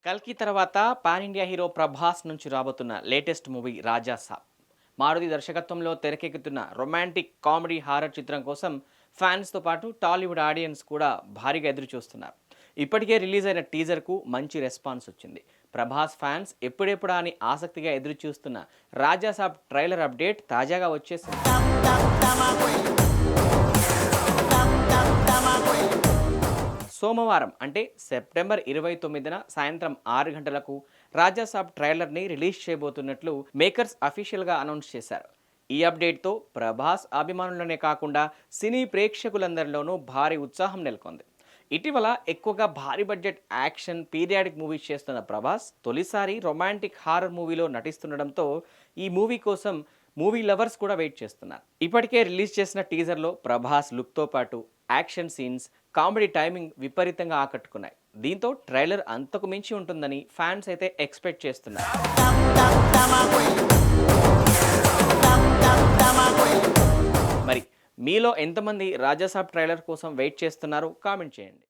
కల్కి తర్వాత pan India hero Prabhas నుంచి రాబోతున్న లేటెస్ట్ మూవీ రాజా సాబ్. మారుతి దర్శకత్వంలో తెరకెక్కుతున్న రొమాంటిక్ కామెడీ హారర్ చిత్రం కోసం ఫ్యాన్స్తో పాటు టాలీవుడ్ ఆడియన్స్ కూడా భారీగా ఎదురు చూస్తున్నారు. ఇప్పటికే రిలీజ్ అయిన టీజర్కు మంచి రెస్పాన్స్ వచ్చింది. ప్రభాస్ ఫ్యాన్స్ ఎప్పుడెప్పుడా అని ఆసక్తిగా ఎదురు చూస్తున్న రాజా సాబ్ ట్రైలర్ అప్డేట్ తాజాగా వచ్చేసింది. సోమవారం అంటే సెప్టెంబర్ 29న సాయంత్రం 6 గంటలకు రాజాసాబ్ ట్రైలర్ని రిలీజ్ చేయబోతున్నట్లు మేకర్స్ అఫీషియల్గా అనౌన్స్ చేశారు. ఈ అప్డేట్తో ప్రభాస్ అభిమానులనే కాకుండా సినీ ప్రేక్షకులందరిలోనూ భారీ ఉత్సాహం నెలకొంది. ఇటీవల ఎక్కువగా భారీ బడ్జెట్ యాక్షన్ పీరియాడిక్ మూవీస్ చేస్తున్న ప్రభాస్ తొలిసారి రొమాంటిక్ హారర్ మూవీలో నటిస్తుండడంతో ఈ మూవీ కోసం మూవీ లవర్స్ కూడా వెయిట్ చేస్తున్నారు. ఇప్పటికే రిలీజ్ చేసిన టీజర్లో ప్రభాస్ లుక్తో పాటు యాక్షన్ సీన్స్, కామెడీ టైమింగ్ విపరీతంగా ఆకట్టుకున్నాయి. దీంతో ట్రైలర్ అంతకు మించి ఉంటుందని ఫ్యాన్స్ అయితే ఎక్స్పెక్ట్ చేస్తున్నారు. మరి మీలో ఎంతమంది రాజాసాబ్ ట్రైలర్ కోసం వెయిట్ చేస్తున్నారో కామెంట్ చేయండి.